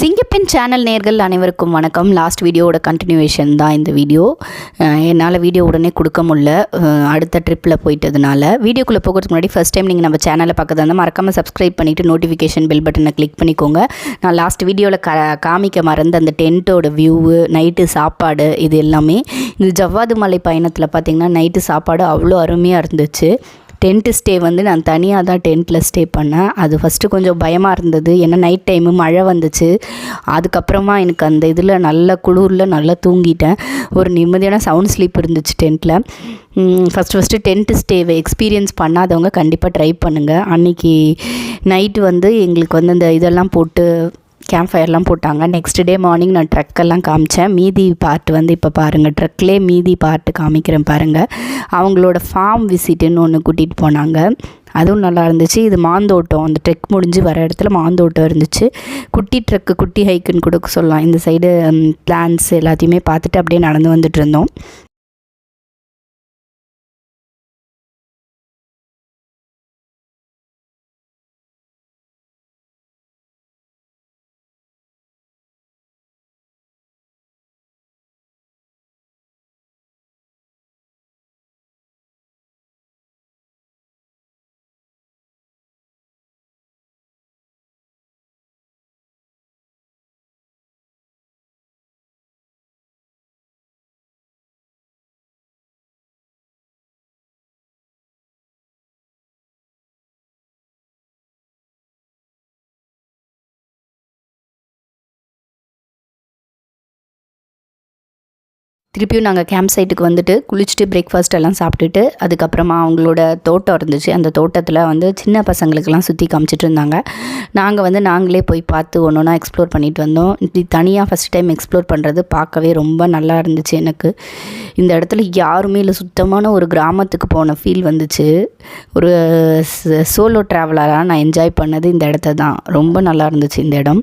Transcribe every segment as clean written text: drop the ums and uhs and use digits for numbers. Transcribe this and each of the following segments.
சிங்கப்பெண் channel நேர்கள் அனைவருக்கும் வணக்கம். லாஸ்ட் வீடியோவோட கண்டினியூவேஷன் தான் இந்த வீடியோ. என்னால் வீடியோ உடனே கொடுக்க முடியல, அடுத்த ட்ரிப்பில் போயிட்டதுனால. வீடியோக்குள்ளே போகிறதுக்கு முன்னாடி ஃபஸ்ட் டைம் நீங்கள் நம்ம சேனலை பார்க்கறதா இருந்தால் மறக்காமல் சப்ஸ்கிரைப் பண்ணிவிட்டு நோட்டிஃபிகேஷன் பெல் பட்டனை கிளிக் பண்ணிக்கோங்க. நான் லாஸ்ட் வீடியோவில் காமிக்க மறந்த அந்த டென்ட்டோட வியூவு, நைட்டு சாப்பாடு, இது எல்லாமே இந்த ஜவ்வாது மலை பயணத்தில் பார்த்திங்கன்னா நைட்டு சாப்பாடு அவ்வளோ அருமையாக இருந்துச்சு. டென்ட்டு ஸ்டே வந்து நான் தனியாக தான் டென்ட்டில் ஸ்டே பண்ணேன். அது ஃபஸ்ட்டு கொஞ்சம் பயமாக இருந்தது, ஏன்னா நைட் டைமு மழை வந்துச்சு. அதுக்கப்புறமா எனக்கு அந்த இதில் நல்ல குளிரில் நல்லா தூங்கிட்டேன். ஒரு நிம்மதியான சவுண்ட் ஸ்லீப் இருந்துச்சு டென்ட்டில். ஃபஸ்ட்டு டென்ட்டு ஸ்டேவை எக்ஸ்பீரியன்ஸ் பண்ணாதவங்க கண்டிப்பாக ட்ரை பண்ணுங்கள். அன்றைக்கி நைட்டு வந்து எங்களுக்கு வந்து அந்த இதெல்லாம் போட்டு கேம்ப் ஃபயர்லாம் போட்டாங்க. நெக்ஸ்ட் டே மார்னிங் நான் ட்ரக்கெல்லாம் காமிச்சேன். மீதி பார்ட் வந்து இப்போ பாருங்கள், ட்ரக்லேயே மீதி பார்ட்டு காமிக்கிறேன் பாருங்கள். அவங்களோட ஃபார்ம் விசிட்டுன்னு ஒன்று கூட்டிகிட்டு போனாங்க, அதுவும் நல்லா இருந்துச்சு. இது மாந்தோட்டம், அந்த ட்ரெக் முடிஞ்சு வர இடத்துல மாந்தோட்டம் இருந்துச்சு. குட்டி ட்ரக்கு, குட்டி ஹைக்குன்னு கூட சொல்லலாம். இந்த சைடு பிளான்ஸ் எல்லாத்தையுமே பார்த்துட்டு அப்படியே நடந்து வந்துட்டு இருந்தோம். திருப்பியும் நாங்கள் கேம்ப் சைட்டுக்கு வந்துட்டு குளிச்சுட்டு பிரேக்ஃபாஸ்ட் எல்லாம் சாப்பிட்டுட்டு அதுக்கப்புறமா அவங்களோட தோட்டம் இருந்துச்சு. அந்த தோட்டத்தில் வந்து சின்ன பசங்களுக்கெல்லாம் சுற்றி காமிச்சிட்டு இருந்தாங்க. நாங்கள் வந்து நாங்களே போய் பார்த்து ஒன்று ஒன்றா எக்ஸ்ப்ளோர் பண்ணிட்டு வந்தோம். இப்படி தனியாக ஃபஸ்ட் டைம் எக்ஸ்ப்ளோர் பண்ணுறது பார்க்கவே ரொம்ப நல்லா இருந்துச்சு எனக்கு. இந்த இடத்துல யாருமே இல்லை, சுத்தமான ஒரு கிராமத்துக்கு போன ஃபீல் வந்துச்சு. ஒரு சோலோ ட்ராவலராக நான் என்ஜாய் பண்ணது இந்த இடத்த தான். ரொம்ப நல்லா இருந்துச்சு இந்த இடம்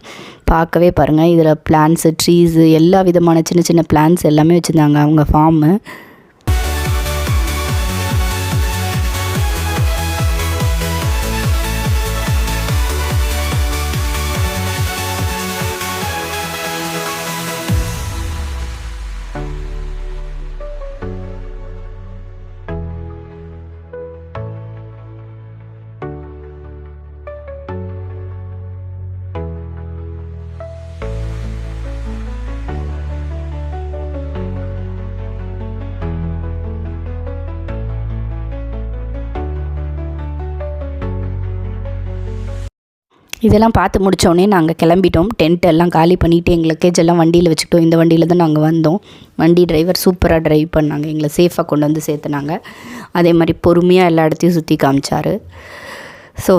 பார்க்கவே. பாருங்கள், இதில் பிளான்ஸு, ட்ரீஸு, எல்லா விதமான சின்ன சின்ன பிளான்ஸ் எல்லாமே வச்சுருந்தாங்க அவங்க ஃபார்மு. இதெல்லாம் பார்த்து முடித்தோடனே நாங்கள் கிளம்பிட்டோம். டென்ட் எல்லாம் காலி பண்ணிவிட்டு எங்களை லக்கேஜ் எல்லாம் வண்டியில் வச்சுக்கிட்டோம். இந்த வண்டியில் தான் நாங்கள் வந்தோம். வண்டி டிரைவர் சூப்பராக ட்ரைவ் பண்ணாங்க, எங்களை சேஃபாக கொண்டு வந்து சேர்த்துனாங்க. அதே மாதிரி பொறுமையாக எல்லா இடத்தையும் சுற்றி காமிச்சார். ஸோ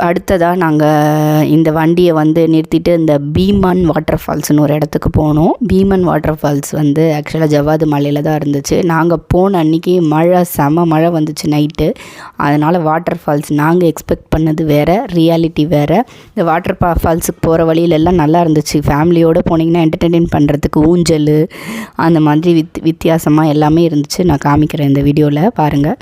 அடுத்ததாக நாங்கள் இந்த வண்டியை வந்து நிறுத்திட்டு இந்த பீமன் வாட்டர் ஃபால்ஸ்னு ஒரு இடத்துக்கு போனோம். பீமன் வாட்டர் ஃபால்ஸ் வந்து ஆக்சுவலாக ஜவ்வாது மலையில் தான் இருந்துச்சு. நாங்கள் போன அன்றைக்கி செம மழை வந்துச்சு நைட்டு. அதனால் வாட்டர் ஃபால்ஸ் நாங்கள் எக்ஸ்பெக்ட் பண்ணது வேறு, ரியாலிட்டி வேறு. இந்த வாட்டர் ஃபால்ஸுக்கு போகிற வழியிலெல்லாம் நல்லா இருந்துச்சு. ஃபேமிலியோடு போனீங்கன்னா என்டர்டெயின் பண்ணுறதுக்கு ஊஞ்சல் அந்த மாதிரி வித்தியாசமாக எல்லாமே இருந்துச்சு. நான் காமிக்கிறேன் இந்த வீடியோவில் பாருங்கள்.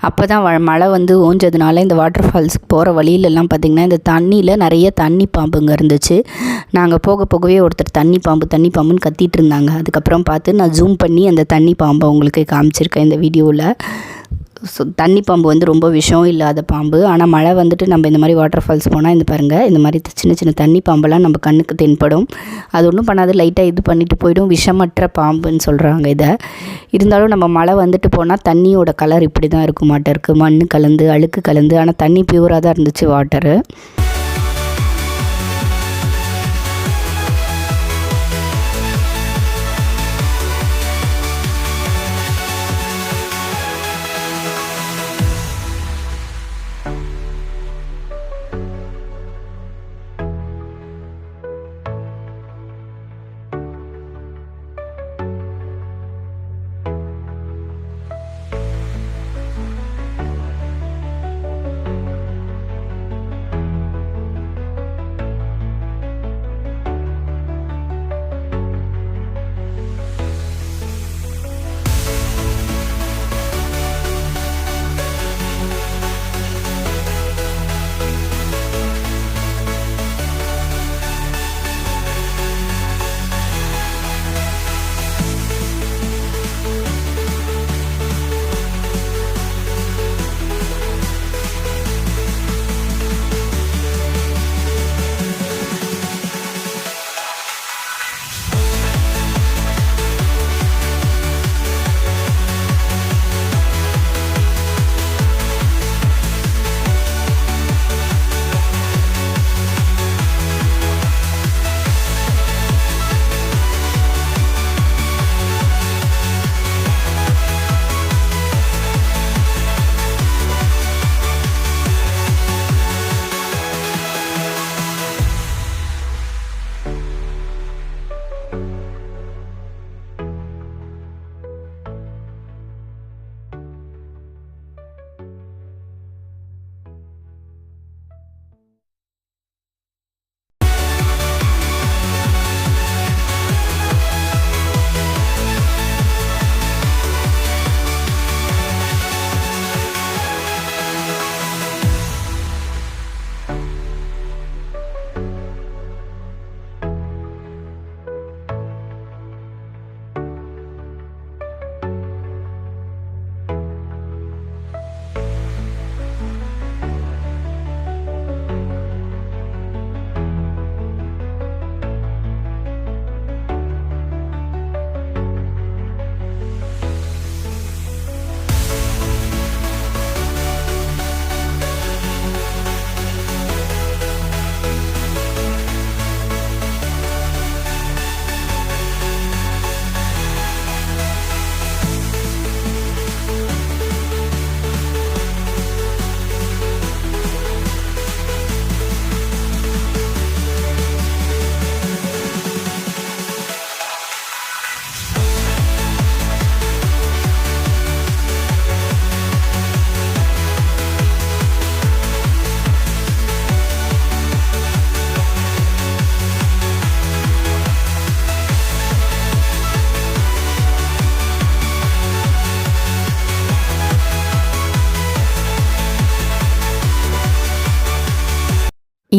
அப்போ தான் மழை வந்து ஓஞ்சதுனால இந்த வாட்டர் ஃபால்ஸுக்கு போகிற வழியிலெல்லாம் பார்த்திங்கன்னா இந்த தண்ணியில் நிறைய தண்ணி பாம்புங்க இருந்துச்சு. நாங்கள் போகவே ஒருத்தர் தண்ணி பாம்புன்னு கத்திட்டு இருந்தாங்க. அதுக்கப்புறம் பார்த்து நான் ஜூம் பண்ணி அந்த தண்ணி பாம்பை உங்களுக்கு காமிச்சிருக்கேன் இந்த வீடியோவில். ஸோ தண்ணி பாம்பு வந்து ரொம்ப விஷம் இல்லாத பாம்பு. ஆனால் மழை வந்துட்டு நம்ம இந்த மாதிரி வாட்டர் ஃபால்ஸ் போனால் இந்த பாருங்கள், இந்த மாதிரி சின்ன சின்ன தண்ணி பாம்பெல்லாம் நம்ம கண்ணுக்கு தென்படும். அது ஒன்றும் பண்ணாது, லைட்டாக இது பண்ணிட்டு போய்டும். விஷமற்ற பாம்புன்னு சொல்கிறாங்க இதை. இருந்தாலும் நம்ம மழை வந்துட்டு போனால் தண்ணியோட கலர் இப்படி தான் இருக்கும் மாட்டருக்கு, மண் கலந்து அழுக்கு கலந்து. ஆனால் தண்ணி பியூராக தான் இருந்துச்சு வாட்டரு.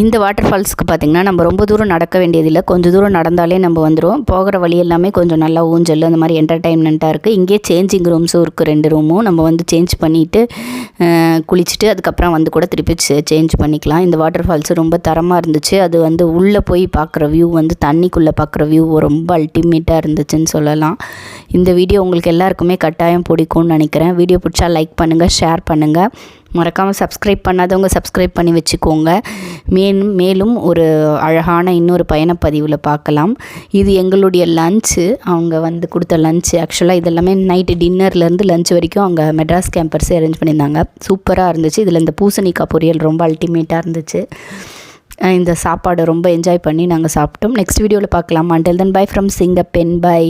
இந்த வாட்டர் ஃபால்ஸ்க்கு பார்த்திங்கன்னா நம்ம ரொம்ப தூரம் நடக்க வேண்டியதில்லை, கொஞ்சம் தூரம் நடந்தாலே நம்ம வந்துடும். போகிற வழி எல்லாமே கொஞ்சம் நல்லா ஊஞ்சல் அந்த மாதிரி என்டர்டைன்மெண்ட்டாக இருக்குது. இங்கே சேஞ்சிங் ரூம்ஸும் இருக்குது, 2 ரூமும். நம்ம வந்து சேஞ்ச் பண்ணிவிட்டு குளிச்சுட்டு அதுக்கப்புறம் வந்து கூட திருப்பி சேஞ்ச் பண்ணிக்கலாம். இந்த வாட்டர் ஃபால்ஸு ரொம்ப தரமாக இருந்துச்சு. அது வந்து உள்ளே போய் பார்க்குற வியூ வந்து தண்ணிக்குள்ளே பார்க்குற வியூ ரொம்ப அல்டிமேட்டாக இருந்துச்சுன்னு சொல்லலாம். இந்த வீடியோ உங்களுக்கு எல்லாருக்குமே கட்டாயம் பிடிக்கும்னு நினைக்கிறேன். வீடியோ பிடிச்சா லைக் பண்ணுங்கள், ஷேர் பண்ணுங்கள். மறக்காமல் சப்ஸ்கிரைப் பண்ணாதவங்க சப்ஸ்கிரைப் பண்ணி வச்சுக்கோங்க. மேலும் ஒரு அழகான இன்னொரு பயணப்பதிவில் பார்க்கலாம். இது எங்களுடைய லஞ்சு, அவங்க வந்து கொடுத்த லஞ்சு. ஆக்சுவலாக இதெல்லாமே நைட்டு டின்னர்லேருந்து லஞ்ச் வரைக்கும் அங்கே மெட்ராஸ் கேம்பர்ஸே அரேஞ்ச் பண்ணியிருந்தாங்க. சூப்பராக இருந்துச்சு. இதில் இந்த பூசணிக்காய் பொரியல் ரொம்ப அல்டிமேட்டாக இருந்துச்சு. இந்த சாப்பாடு ரொம்ப என்ஜாய் பண்ணி நாங்கள் சாப்பிட்டோம். நெக்ஸ்ட் வீடியோவில் பார்க்கலாம். until then bye from Singapore. Bye.